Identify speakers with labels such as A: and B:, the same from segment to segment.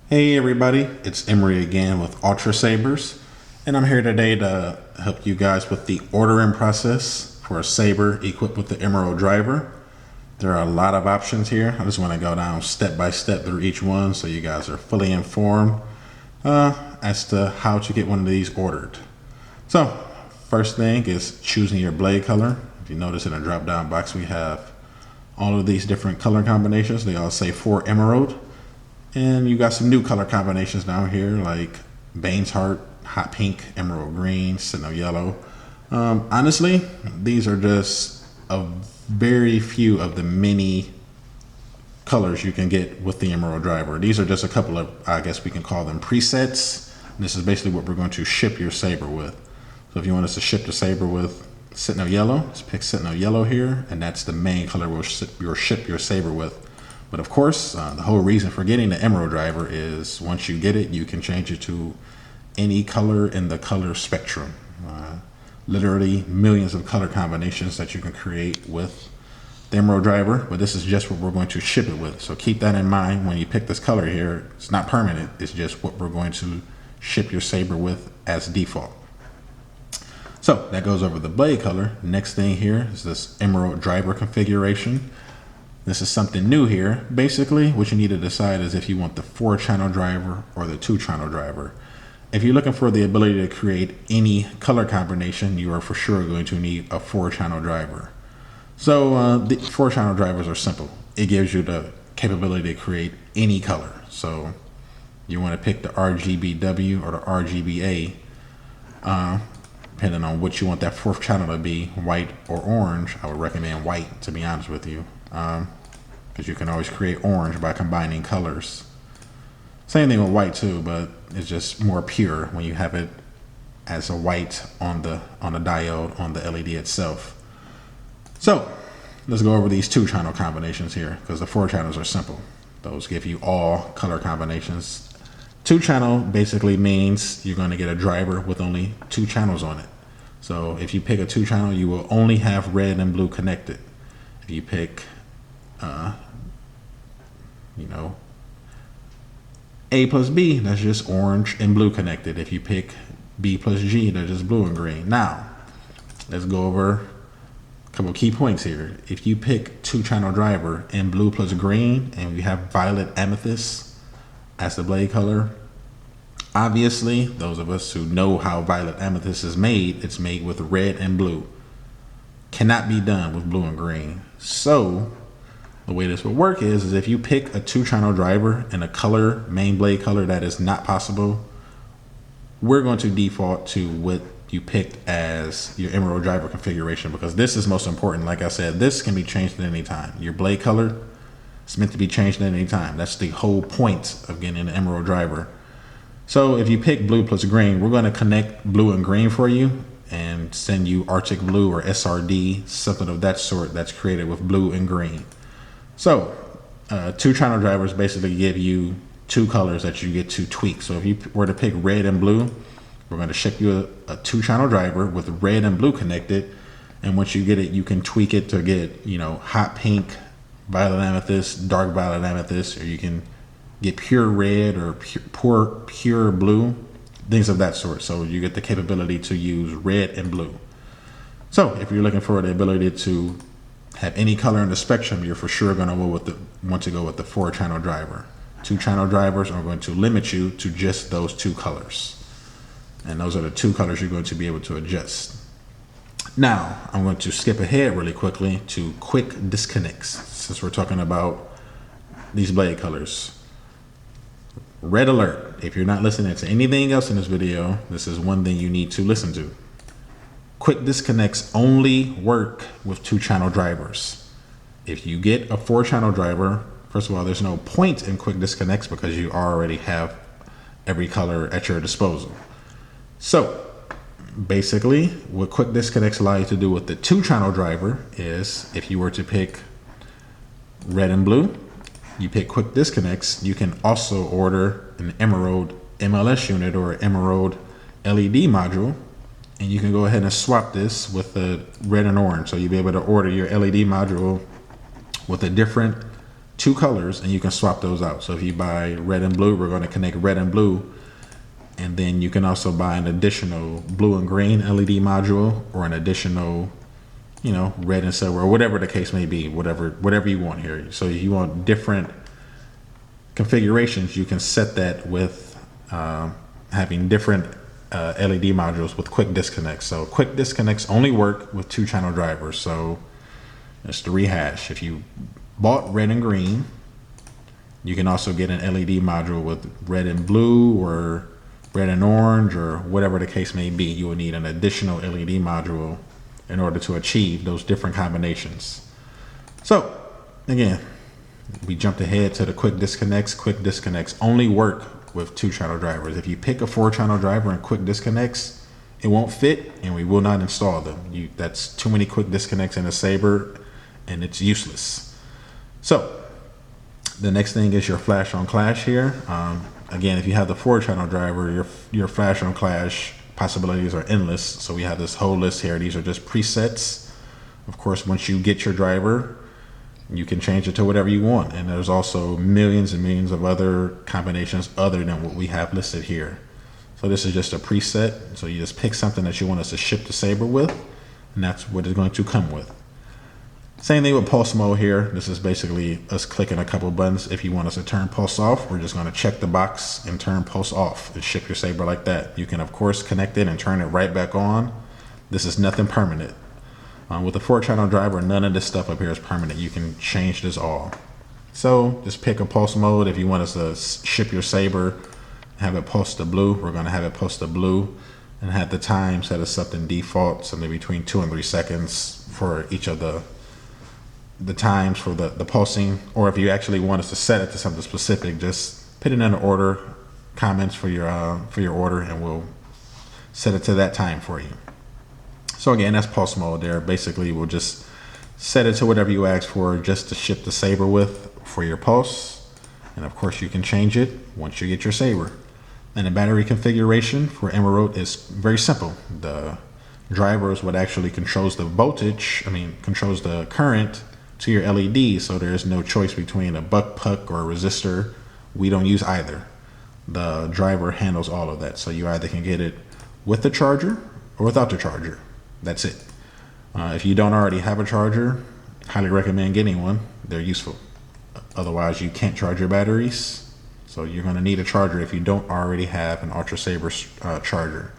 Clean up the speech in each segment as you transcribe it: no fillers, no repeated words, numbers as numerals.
A: Hey everybody, it's Emery again with Ultra Sabers, and I'm here today to help you guys with the ordering process for a Saber equipped with the Emerald driver. There are a lot of options here. I just want to go down step by step through each one so you guys are fully informed as to how to get one of these ordered. So, first thing is choosing your blade color. If you notice in the drop down box we have all of these different color combinations. They all say for Emerald. And you got some new color combinations down here like Bane's Heart, Hot Pink, Emerald Green, Sentinel Yellow. Honestly, these are just a very few of the many colors you can get with the Emerald driver. These are just a couple of, I guess we can call them presets. This is basically what we're going to ship your Saber with. So if you want us to ship the Saber with Sentinel Yellow, let's pick Sentinel Yellow here, and that's the main color we'll ship your Saber with. But of course, the whole reason for getting the Emerald driver is once you get it, you can change it to any color in the color spectrum. Literally millions of color combinations that you can create with the Emerald driver, but this is just what we're going to ship it with. So keep that in mind when you pick this color here. It's not permanent, it's just what we're going to ship your Saber with as default. So that goes over the blade color. Next thing here is this Emerald driver configuration. This is something new here. Basically, what you need to decide is if you want the 4-channel driver or the 2-channel driver. If you're looking for the ability to create any color combination, you are for sure going to need a 4-channel driver. So the 4-channel drivers are simple. It gives you the capability to create any color. So you want to pick the RGBW or the RGBA, depending on what you want that 4th channel to be, white or orange. I would recommend white, to be honest with you. Because you can always create orange by combining colors. Same thing with white too, but it's just more pure when you have it as a white on the diode on the LED itself. So let's go over these 2-channel combinations here, because the 4 channels are simple. Those give you all color combinations. 2-channel basically means you're going to get a driver with only 2 channels on it. So if you pick a 2-channel, you will only have red and blue connected. If you pick A plus B, that's just orange and blue connected. If you pick B plus G, they're just blue and green. Now, let's go over a couple of key points here. If you pick 2-channel driver in blue plus green and you have violet amethyst as the blade color, obviously, those of us who know how violet amethyst is made, it's made with red and blue. Cannot be done with blue and green. So the way this would work is if you pick a 2-channel driver in a color, main blade color that is not possible, we're going to default to what you picked as your Emerald driver configuration, because this is most important. Like I said, this can be changed at any time. Your blade color is meant to be changed at any time. That's the whole point of getting an Emerald driver. So if you pick blue plus green, we're going to connect blue and green for you and send you Arctic Blue or SRD, something of that sort that's created with blue and green. So 2-channel drivers basically give you 2 colors that you get to tweak. So if you were to pick red and blue, we're going to ship you a 2-channel driver with red and blue connected. And once you get it, you can tweak it to get, hot pink, violet amethyst, dark violet amethyst, or you can get pure red or pure blue, things of that sort. So you get the capability to use red and blue. So if you're looking for the ability to have any color in the spectrum, you're for sure going to want to go with the 4-channel driver. 2-channel drivers are going to limit you to just those 2 colors. And those are the 2 colors you're going to be able to adjust. Now, I'm going to skip ahead really quickly to quick disconnects, since we're talking about these blade colors. Red alert. If you're not listening to anything else in this video, this is one thing you need to listen to. Quick disconnects only work with 2-channel drivers. If you get a 4-channel driver, first of all, there's no point in quick disconnects because you already have every color at your disposal. So basically, what quick disconnects allow you to do with the 2-channel driver is if you were to pick red and blue, you pick quick disconnects, you can also order an Emerald MLS unit or Emerald LED module, and you can go ahead and swap this with the red and orange. So you'll be able to order your LED module with a different two colors, and you can swap those out. So if you buy red and blue, we're going to connect red and blue. And then you can also buy an additional blue and green LED module, or an additional, you know, red and silver, or whatever the case may be, whatever you want here. So if you want different configurations, you can set that with having different LED modules with quick disconnects. So quick disconnects only work with 2-channel drivers. So just to rehash, if you bought red and green, you can also get an LED module with red and blue, or red and orange, or whatever the case may be. You will need an additional LED module in order to achieve those different combinations. So again, we jumped ahead to the quick disconnects. Quick disconnects only work with 2-channel drivers. If you pick a 4-channel driver and quick disconnects, it won't fit, and we will not install them. That's too many quick disconnects in a Saber, and it's useless. So the next thing is your flash on clash here. Again, if you have the 4-channel driver, your flash on clash possibilities are endless. So we have this whole list here. These are just presets. Of course, once you get your driver, you can change it to whatever you want. And there's also millions and millions of other combinations other than what we have listed here. So this is just a preset. So you just pick something that you want us to ship the Saber with, and that's what it's going to come with. Same thing with pulse mode here. This is basically us clicking a couple buttons. If you want us to turn pulse off, we're just going to check the box and turn pulse off and ship your Saber like that. You can of course connect it and turn it right back on. This is nothing permanent. With a 4-channel driver, none of this stuff up here is permanent. You can change this all. So just pick a pulse mode. If you want us to ship your Saber, have it pulse to blue, we're going to have it pulse to blue, and have the time set as something default, something between 2 and 3 seconds for each of the times for the pulsing. Or if you actually want us to set it to something specific, just put it in the order comments for your order, and we'll set it to that time for you. So again, that's pulse mode there. Basically, we'll just set it to whatever you ask for, just to ship the Saber with for your pulse. And of course, you can change it once you get your Saber. And the battery configuration for Emerald is very simple. The driver is what actually controls the voltage, controls the current to your LED. So there's no choice between a buck puck or a resistor. We don't use either. The driver handles all of that. So you either can get it with the charger or without the charger. That's it. If you don't already have a charger, highly recommend getting one. They're useful. Otherwise, you can't charge your batteries. So you're going to need a charger if you don't already have an Ultra Saber charger.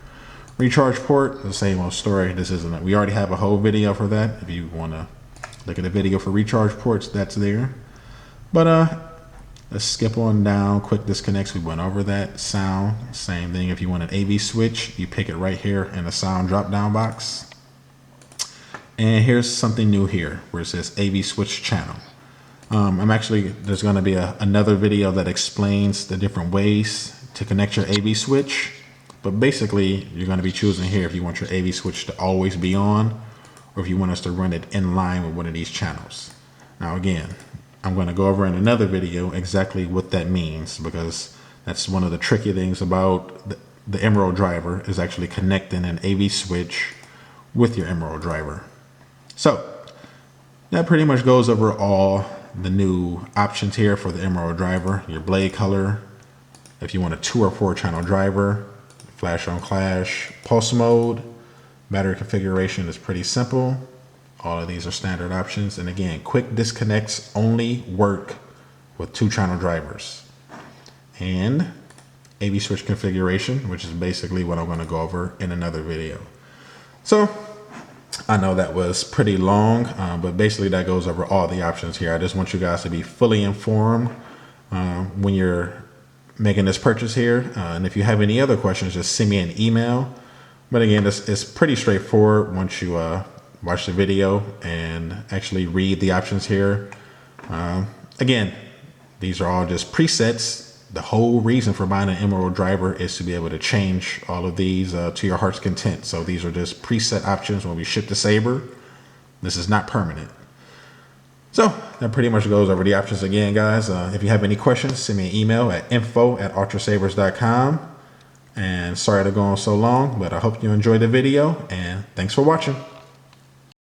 A: Recharge port, the same old story. We already have a whole video for that. If you want to look at a video for recharge ports, that's there. But let's skip on down. Quick disconnects, we went over that. Sound, same thing. If you want an AV switch, you pick it right here in the sound drop down box. And here's something new here where it says AV switch channel. There's going to be another video that explains the different ways to connect your AV switch. But basically, you're going to be choosing here if you want your AV switch to always be on, or if you want us to run it in line with one of these channels. Now again, I'm going to go over in another video exactly what that means, because that's one of the tricky things about the Emerald driver, is actually connecting an AV switch with your Emerald driver. So that pretty much goes over all the new options here for the Emerald driver. Your blade color, if you want a 2 or 4 channel driver, flash on clash, pulse mode, battery configuration is pretty simple. All of these are standard options. And again, quick disconnects only work with 2 channel drivers. And AV switch configuration, which is basically what I'm going to go over in another video. So I know that was pretty long, but basically that goes over all the options here. I just want you guys to be fully informed when you're making this purchase here. And if you have any other questions, just send me an email. But again, it's pretty straightforward once you watch the video and actually read the options here. Again, these are all just presets. The whole reason for buying an Emerald driver is to be able to change all of these to your heart's content. So these are just preset options when we ship the Saber. This is not permanent. So that pretty much goes over the options again, guys. If you have any questions, send me an email at info@ultrasabers.com. And sorry to go on so long, but I hope you enjoyed the video, and thanks for watching.